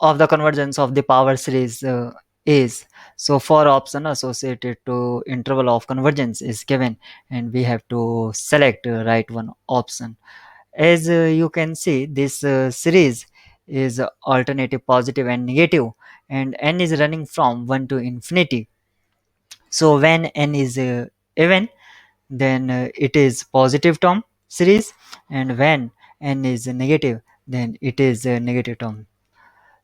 of the convergence of the power series is, so for option associated to interval of convergence is given, and we have to select right one option. As you can see, this series is alternative positive and negative, and n is running from 1 to infinity. So when n is even, then it is positive term series, and when n is negative, then it is a negative term.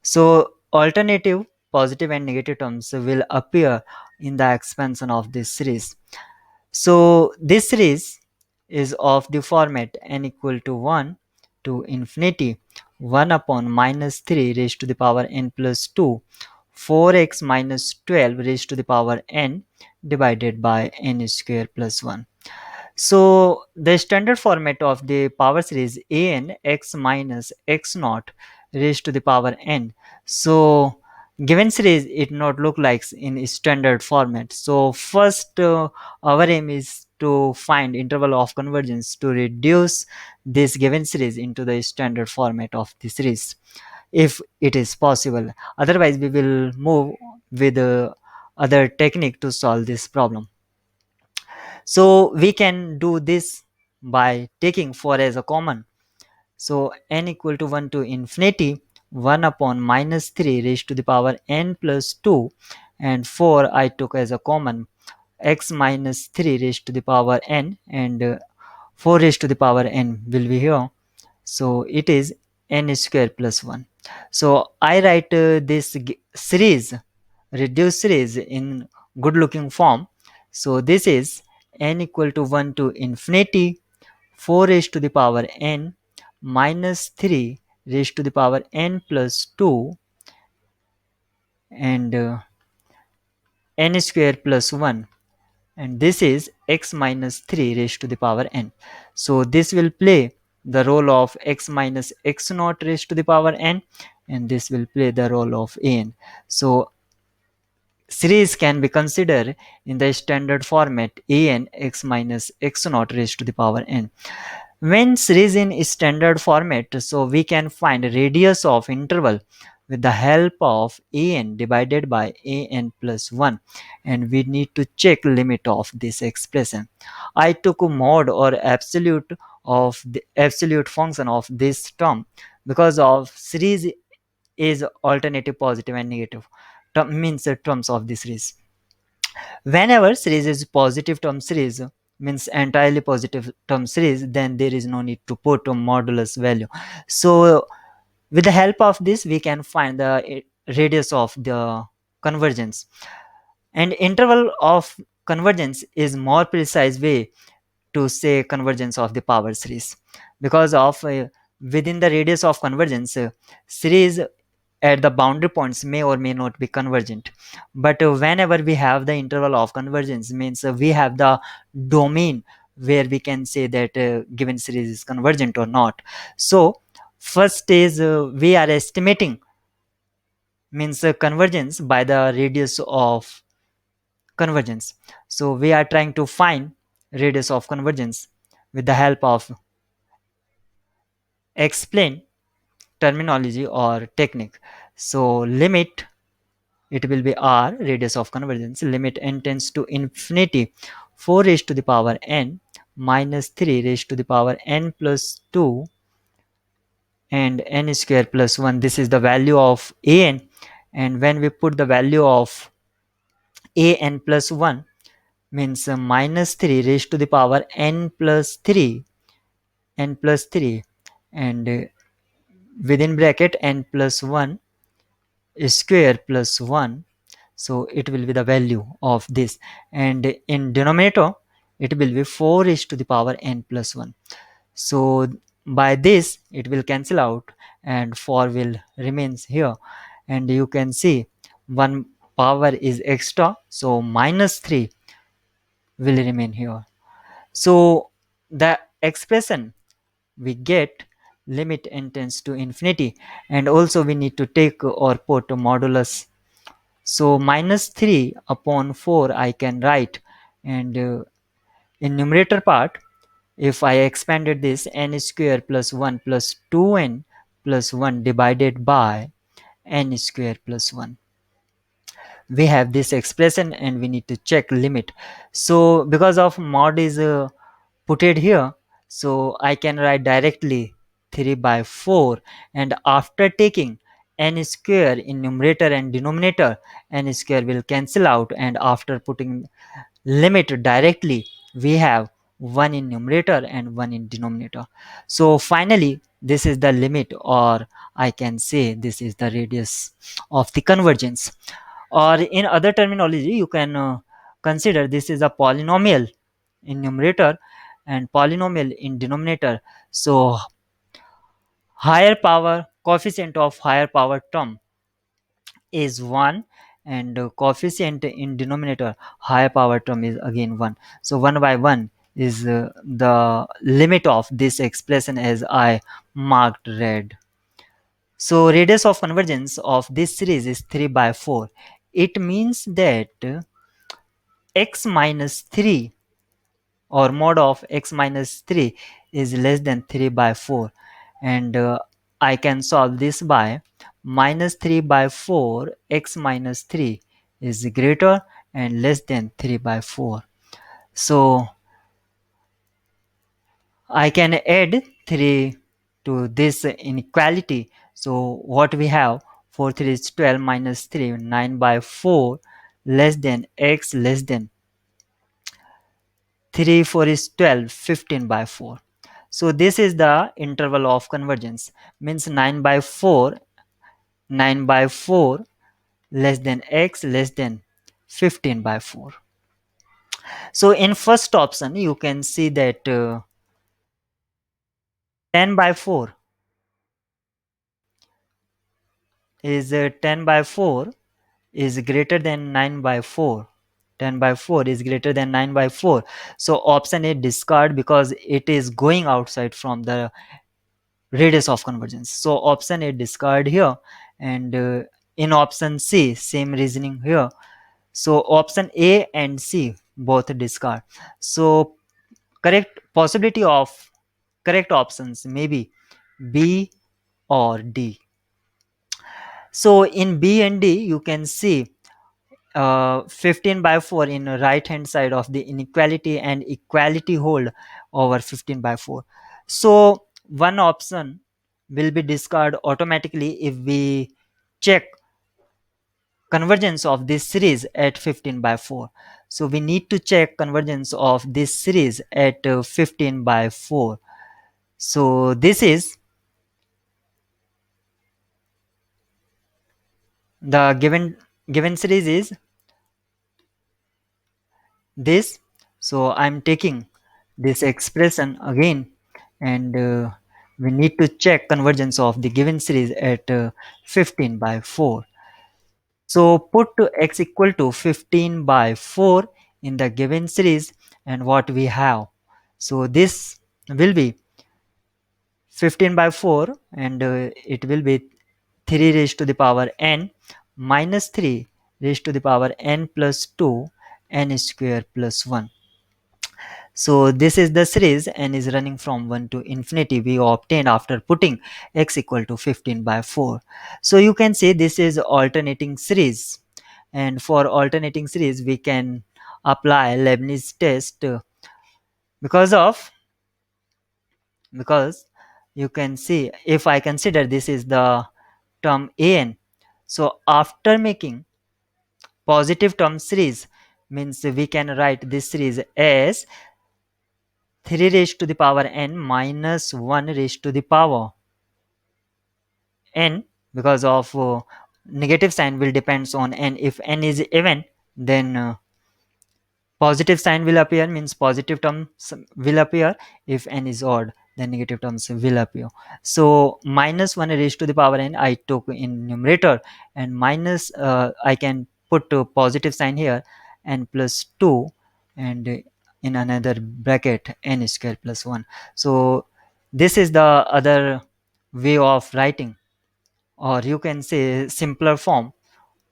So alternative positive and negative terms will appear in the expansion of this series. So this series is of the format n equal to 1 to infinity 1 upon minus 3 raised to the power n plus 2 4x minus 12 raised to the power n divided by n square plus 1. So the standard format of the power series an x minus x naught raised to the power n. So given series it not look like in standard format. So first our aim is to find interval of convergence to reduce this given series into the standard format of the series if it is possible. Otherwise we will move with other technique to solve this problem. So we can do this by taking 4 as a common. So n equal to 1 to infinity 1 upon minus 3 raised to the power n plus 2, and 4 I took as a common, x minus 3 raised to the power n, and 4 raised to the power n will be here. So it is n square plus 1. So I write this series, reduced series in good looking form. So this is n equal to 1 to infinity 4 raised to the power n minus 3 raised to the power n plus 2, and n square plus 1, and this is x minus 3 raised to the power n. So this will play the role of x minus x naught raised to the power n, and this will play the role of an. So series can be considered in the standard format an x minus x naught raised to the power n. When series in standard format, so we can find radius of interval with the help of an divided by an plus 1, and we need to check limit of this expression. I took a mod or absolute of the absolute function of this term because of series is alternative positive and negative term, means terms of this series. Whenever series is positive term series, means entirely positive term series, then there is no need to put a modulus value. So with the help of this we can find the radius of the convergence, and interval of convergence is more precise way to say convergence of the power series, because of within the radius of convergence series at the boundary points may or may not be convergent. But whenever we have the interval of convergence, means we have the domain where we can say that given series is convergent or not. So first is we are estimating, means convergence by the radius of convergence. So we are trying to find radius of convergence with the help of explain terminology or technique. So limit, it will be r radius of convergence, limit n tends to infinity 4 raised to the power n minus 3 raised to the power n plus 2 and n square plus 1. This is the value of an, and when we put the value of an plus 1, means minus 3 raised to the power n plus 3, n plus 3, and within bracket n plus 1 square plus 1. So it will be the value of this, and in denominator it will be 4 raised to the power n plus 1. So by this it will cancel out and 4 will remains here, and you can see one power is extra, so minus 3 will remain here. So the expression we get limit n tends to infinity, and also we need to take or put a modulus. So minus 3 upon 4 I can write, and in numerator part if I expanded this, n square plus 1 plus 2n plus 1 divided by n square plus 1. We have this expression and we need to check limit. So because of mod is put it here, so I can write directly 3 by 4, and after taking n square in numerator and denominator, n square will cancel out, and after putting limit directly, we have 1 in numerator and 1 in denominator. So finally this is the limit, or I can say this is the radius of the convergence. Or in other terminology, you can consider this is a polynomial in numerator and polynomial in denominator. So higher power coefficient of higher power term is 1, and coefficient in denominator higher power term is again 1. So 1 by 1 is the limit of this expression as I marked red. So radius of convergence of this series is 3 by 4. It means that x minus 3, or mod of x minus 3, is less than 3 by 4, and I can solve this by minus 3 by 4 x minus 3 is greater and less than 3 by 4. So I can add 3 to this inequality. So what we have, 4 3 is 12 minus 3, 9 by 4 less than x less than 3 4 is 12, 15 by 4. So this is the interval of convergence, means 9 by 4, 9 by 4 less than x less than 15 by 4. So in first option you can see that 10 by 4 is 10 by 4 is greater than 9 by 4. 10 by 4 is greater than 9 by 4. So option A discard, because it is going outside from the radius of convergence. So option A discard here, and in option C same reasoning here. So option A and C both discard. So correct possibility of correct options may be B or D. So in B and D you can see 15 by 4 in right hand side of the inequality, and equality hold over 15 by 4. So one option will be discard automatically if we check convergence of this series at 15 by 4. So we need to check convergence of this series at 15 by 4. So this is the given series is this. So I'm taking this expression again, and we need to check convergence of the given series at 15 by 4. So put x equal to 15 by 4 in the given series, and what we have, so this will be 15 by 4, and it will be 3 raised to the power n minus 3 raised to the power n plus 2 n square plus 1. So this is the series and is running from 1 to infinity we obtained after putting x equal to 15 by 4. So you can say this is alternating series, and for alternating series we can apply Leibniz test, because you can see if I consider this is the term an, so after making positive term series, means we can write this series as 3 raised to the power n minus 1 raised to the power n, because of negative sign will depends on n. If n is even, then positive sign will appear, means positive terms will appear. If n is odd, then negative terms will appear. So minus 1 raised to the power n I took in numerator, and minus I can put positive sign here, n plus 2, and in another bracket n square plus 1. So this is the other way of writing, or you can say simpler form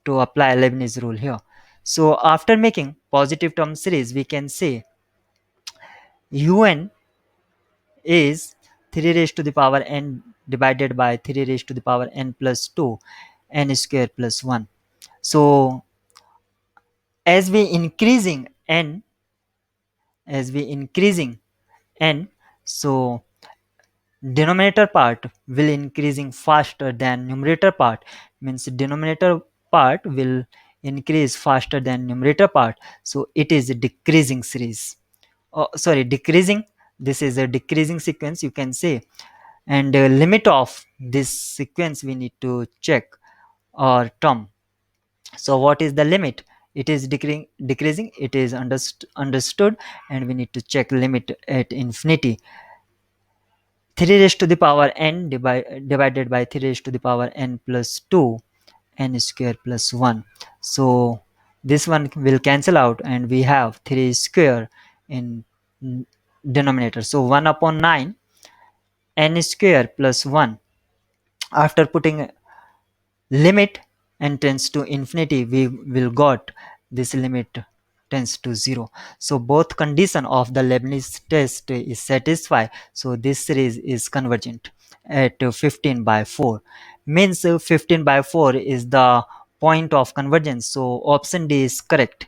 to apply Leibniz rule here. So after making positive term series, we can say un is 3 raised to the power n divided by 3 raised to the power n plus 2, n square plus 1. So as we increasing n, as we increasing n, so denominator part will increasing faster than numerator part, means denominator part will increase faster than numerator part, so it is a decreasing series. Oh, sorry, decreasing, this is a decreasing sequence you can say. And limit of this sequence we need to check or term. So what is the limit? It is decreasing, it is understood, and we need to check limit at infinity. 3 raised to the power n divided by 3 raised to the power n plus 2, n square plus 1. So this one will cancel out and we have 3 square in denominator. So 1 upon 9 n square plus 1. After putting limit n tends to infinity, we will got this limit tends to 0. So both condition of the Leibniz test is satisfied, so this series is convergent at 15 by 4, means 15 by 4 is the point of convergence, so option D is correct.